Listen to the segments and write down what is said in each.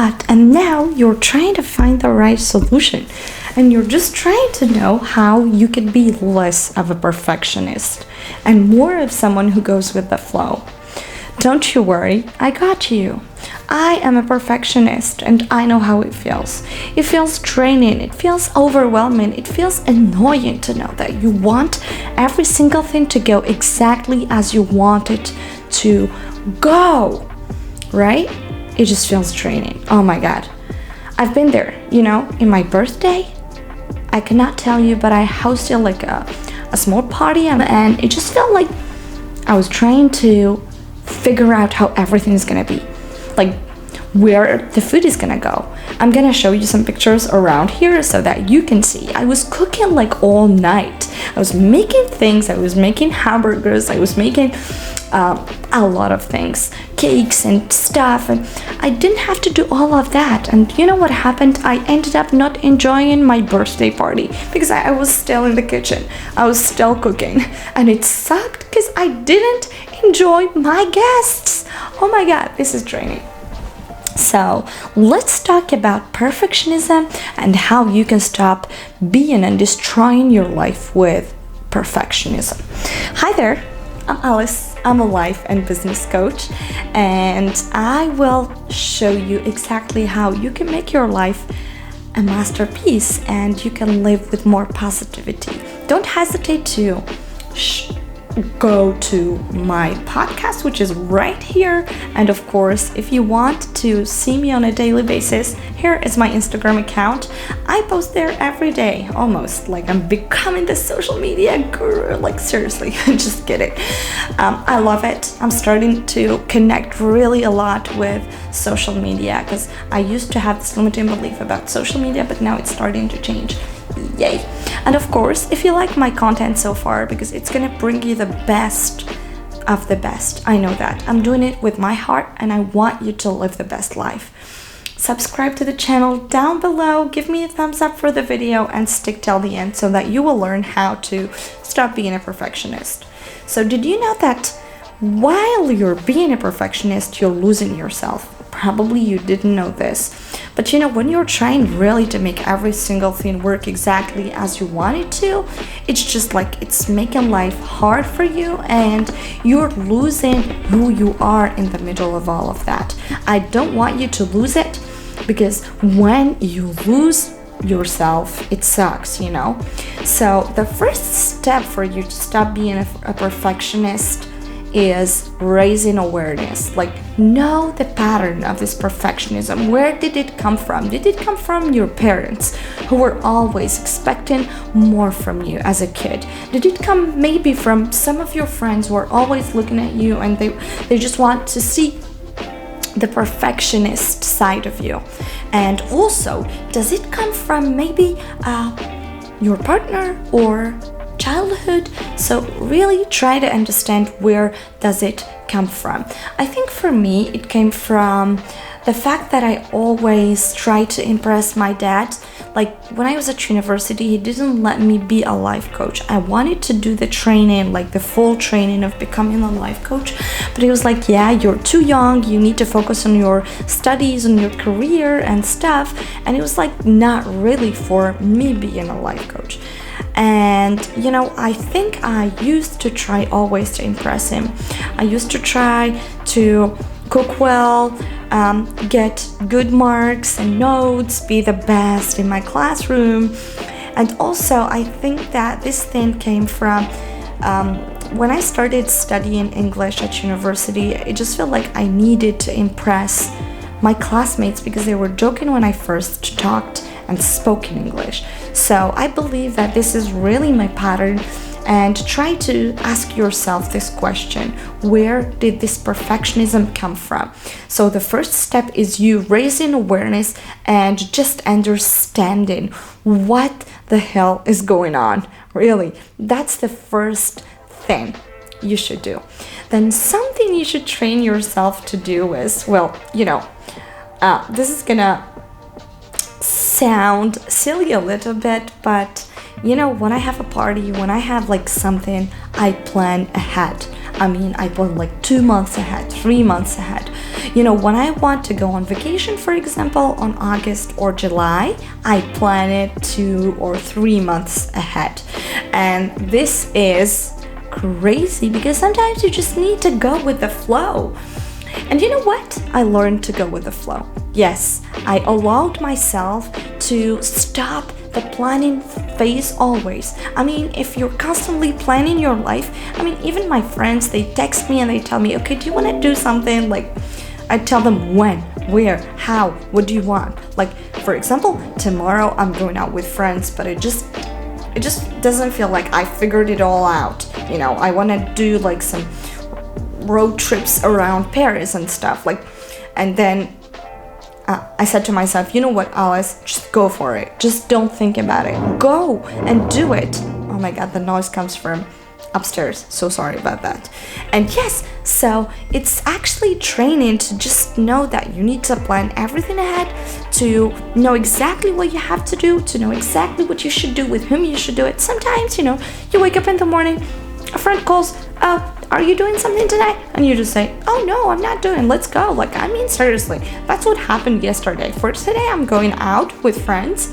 lot, and now you're trying to find the right solution. And you're just trying to know how you can be less of a perfectionist and more of someone who goes with the flow. Don't you worry, I got you. I am a perfectionist and I know how it feels. It feels draining, it feels overwhelming, it feels annoying to know that you want every single thing to go exactly as you want it to go, right? It just feels draining. Oh my God. I've been there, in my birthday. I cannot tell you, but I hosted like a small party and it just felt like I was trying to figure out how everything's gonna be, like where the food is gonna go. I'm gonna show you some pictures around here so that you can see. I was cooking like all night. I was making things, I was making hamburgers, I was making a lot of things, cakes and stuff, and I didn't have to do all of that. And you know what happened? I ended up not enjoying my birthday party because I was still in the kitchen. I was still cooking and it sucked because I didn't enjoy my guests. Oh my God, this is draining. So let's talk about perfectionism and how you can stop being and destroying your life with perfectionism. Hi there, I'm Alice. I'm a life and business coach, and I will show you exactly how you can make your life a masterpiece and you can live with more positivity. Don't hesitate to go to my podcast, which is right here. And of course, if you want to see me on a daily basis, here is my Instagram account. I post there every day, almost like I'm becoming the social media guru. Like seriously, just kidding. I love it. I'm starting to connect really a lot with social media because I used to have this limiting belief about social media, but now it's starting to change. Yay. And of course, if you like my content so far, because it's gonna bring you the best of the best, I know that. I'm doing it with my heart and I want you to live the best life. Subscribe to the channel down below, give me a thumbs up for the video and stick till the end so that you will learn how to stop being a perfectionist. So did you know that while you're being a perfectionist, you're losing yourself? Probably you didn't know this. But when you're trying really to make every single thing work exactly as you want it to, it's just like it's making life hard for you and you're losing who you are in the middle of all of that. I don't want you to lose it because when you lose yourself, it sucks, So the first step for you to stop being a perfectionist is raising awareness. Like, know the pattern of this perfectionism. Where did it come from? Did it come from your parents who were always expecting more from you as a kid? Did it come maybe from some of your friends who are always looking at you and they just want to see the perfectionist side of you? And also, does it come from maybe your partner or childhood? So really try to understand where does it come from. I think for me it came from the fact that I always tried to impress my dad. Like when I was at university, he didn't let me be a life coach. I wanted to do the training, like the full training of becoming a life coach, but he was like, yeah, you're too young, you need to focus on your studies, on your career and stuff. And it was like not really for me being a life coach. And I think I used to try always to impress him. I used to try to cook well, get good marks and notes, be the best in my classroom. And also I think that this thing came from when I started studying English at university. I just felt like I needed to impress my classmates because they were joking when I first talked and spoke in English. So I believe that this is really my pattern, and try to ask yourself this question: where did this perfectionism come from? So the first step is you raising awareness and just understanding what the hell is going on. Really, that's the first thing you should do. Then something you should train yourself to do is, this is gonna sound silly a little bit, but when I have a party, when I have like something, I plan ahead. I plan like 2 months ahead, 3 months ahead. When I want to go on vacation, for example, on August or July, I plan it 2 or 3 months ahead. And this is crazy because sometimes you just need to go with the flow. And you know what? I learned to go with the flow. Yes, I allowed myself to stop the planning phase always. I mean, if you're constantly planning your life, even my friends, they text me and they tell me, okay, do you want to do something? Like, I tell them when, where, how, what do you want? Like, for example, tomorrow I'm going out with friends, but it just doesn't feel like I figured it all out. I want to do like some road trips around Paris and stuff. And then I said to myself, you know what, Alice, just go for it. Just don't think about it. Go and do it. Oh my God, the noise comes from upstairs. So sorry about that. And yes, so it's actually training to just know that you need to plan everything ahead, to know exactly what you have to do, to know exactly what you should do, with whom you should do it. Sometimes, you wake up in the morning, a friend calls, are you doing something tonight? And you just say, oh no, I'm not doing, let's go. Seriously, that's what happened yesterday. For today, I'm going out with friends.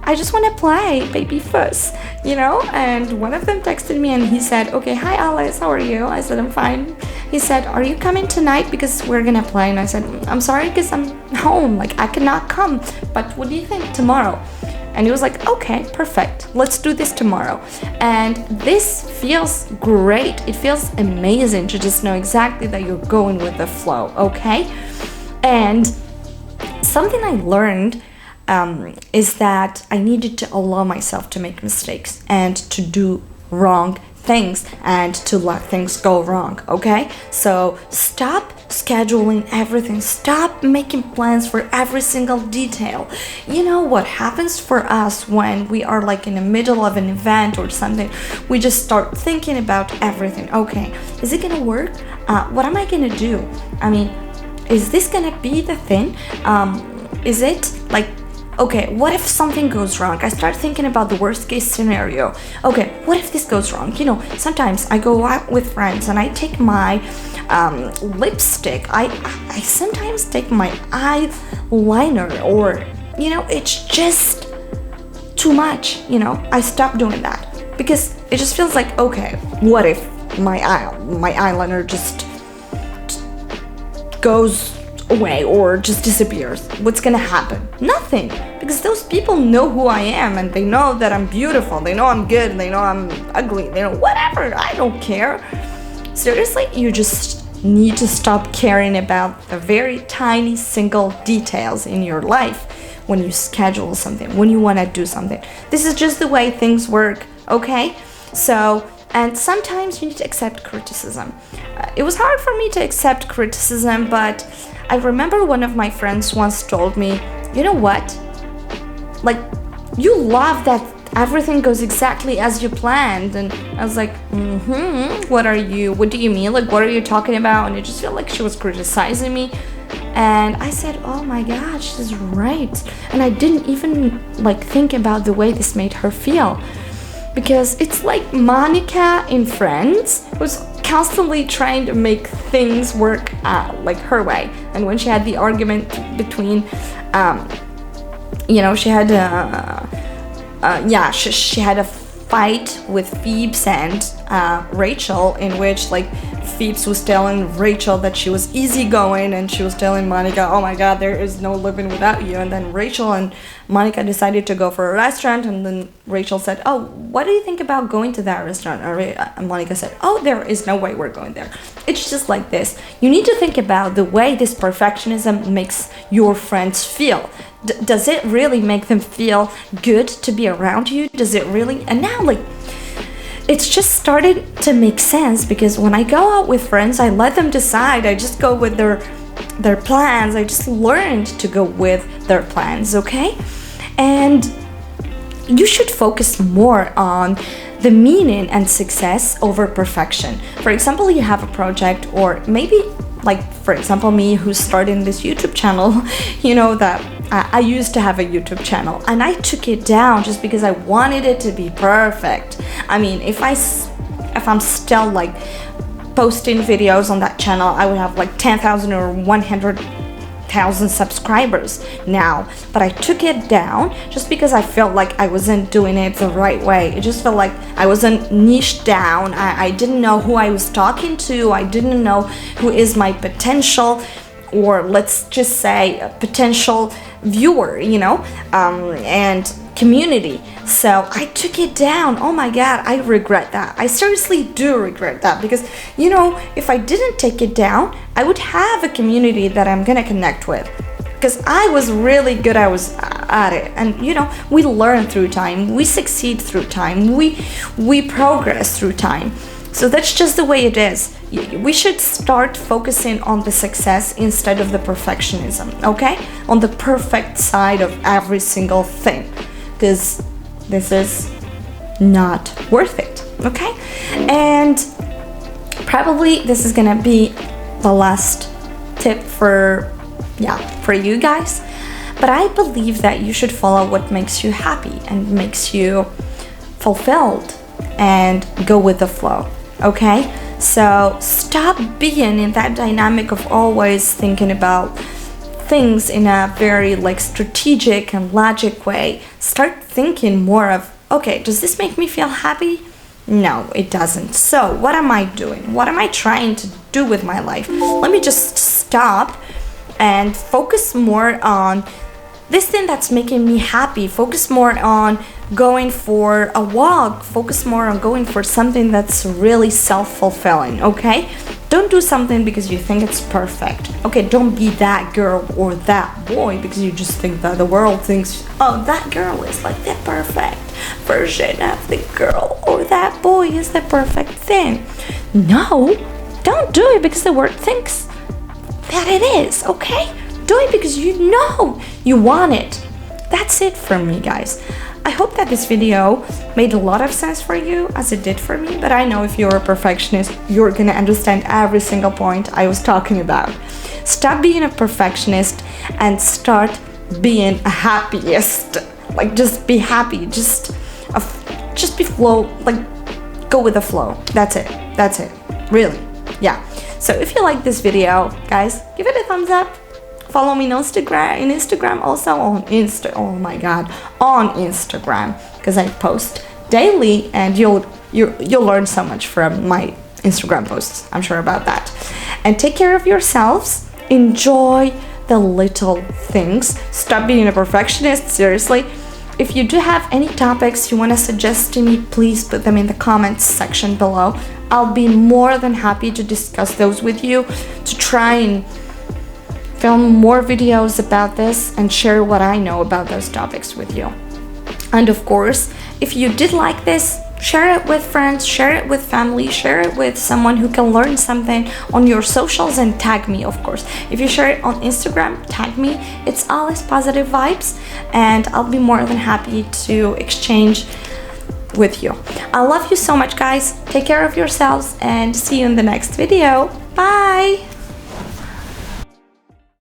I just want to play baby fuss, and one of them texted me and he said, okay, hi Alice, how are you? I said, I'm fine. He said, are you coming tonight because we're gonna play? And I said, I'm sorry because I'm home, I cannot come, but what do you think tomorrow? And he was like, okay, perfect, let's do this tomorrow. And this feels great. It feels amazing to just know exactly that you're going with the flow, okay? And something I learned is that I needed to allow myself to make mistakes and to do wrong things and to let things go wrong, okay? So stop scheduling everything. Stop making plans for every single detail. What happens for us when we are in the middle of an event or something, we just start thinking about everything. Okay, is it gonna work? What am I gonna do? Is this gonna be the thing? Is it okay, what if something goes wrong? I start thinking about the worst case scenario. Okay, what if this goes wrong? Sometimes I go out with friends and I take my lipstick. I sometimes take my eyeliner, or, it's just too much, I stop doing that because it just feels like, okay, what if my eyeliner just goes away or just disappears? What's gonna happen? Nothing, because those people know who I am and they know that I'm beautiful, they know I'm good, they know I'm ugly, they know whatever, I don't care. Seriously, you just need to stop caring about the very tiny single details in your life when you schedule something, when you want to do something. This is just the way things work, okay? And sometimes you need to accept criticism. It was hard for me to accept criticism, but I remember one of my friends once told me, you know what? You love that everything goes exactly as you planned. And I was like, what do you mean? What are you talking about? And it just felt like she was criticizing me. And I said, oh my God, she's right. And I didn't even think about the way this made her feel. Because it's like Monica in Friends was constantly trying to make things work her way. And when she had the argument between, she had she had a fight with Phoebes and Rachel, in which Phoebes was telling Rachel that she was easygoing, and she was telling Monica, oh my God, there is no living without you. And then Rachel and Monica decided to go for a restaurant, and then Rachel said, oh, what do you think about going to that restaurant? And Monica said, oh, there is no way we're going there. It's just like this. You need to think about the way this perfectionism makes your friends feel. Does it really make them feel good to be around you? Does it really? And now, it's just started to make sense, because when I go out with friends, I let them decide. I just go with their plans. I just learned to go with their plans, okay? And you should focus more on the meaning and success over perfection. For example, you have a project, or maybe for example, me who's starting this YouTube channel, that I used to have a YouTube channel and I took it down just because I wanted it to be perfect. If I'm still posting videos on that channel, I would have like 10,000 or 100,000 subscribers now. But I took it down just because I felt like I wasn't doing it the right way. It just felt like I wasn't niched down. I didn't know who I was talking to. I didn't know who is my potential, or let's just say a potential viewer, and community. So I took it down. Oh my god, I regret that. I seriously do regret that, because if I didn't take it down, I would have a community that I'm gonna connect with, because I was really good at it. And we learn through time, we succeed through time, we progress through time. So that's just the way it is. We should start focusing on the success instead of the perfectionism, okay? On the perfect side of every single thing, because this is not worth it, okay? And probably this is gonna be the last tip for you guys. But I believe that you should follow what makes you happy and makes you fulfilled, and go with the flow. Okay, so stop being in that dynamic of always thinking about things in a very strategic and logic way. Start thinking more of, okay, does this make me feel happy? No, it doesn't. So what am I doing? What am I trying to do with my life? Let me just stop and focus more on this thing that's making me happy. Focus more on going for a walk. Focus more on going for something that's really self-fulfilling, okay? Don't do something because you think it's perfect. Okay, don't be that girl or that boy because you just think that the world thinks, oh, that girl is like the perfect version of the girl, or that boy is the perfect thing. No, don't do it because the world thinks that it is, okay? Do it because you know you want it. That's it for me, guys. I hope that this video made a lot of sense for you, as it did for me, but I know if you're a perfectionist, you're gonna understand every single point I was talking about. Stop being a perfectionist and start being a happiest. Just be happy, just be flow, go with the flow. That's it, really, yeah. So if you like this video, guys, give it a thumbs up. Follow me on Instagram, also on Instagram, because I post daily, and you'll learn so much from my Instagram posts. I'm sure about that. And take care of yourselves. Enjoy the little things. Stop being a perfectionist, seriously. If you do have any topics you want to suggest to me, please put them in the comments section below. I'll be more than happy to discuss those with you, to try and film more videos about this and share what I know about those topics with you. And of course, if you did like this, share it with friends, share it with family, share it with someone who can learn something on your socials, and tag me, of course. If you share it on Instagram, tag me. It's always positive vibes, and I'll be more than happy to exchange with you. I love you so much, guys. Take care of yourselves, and see you in the next video. Bye!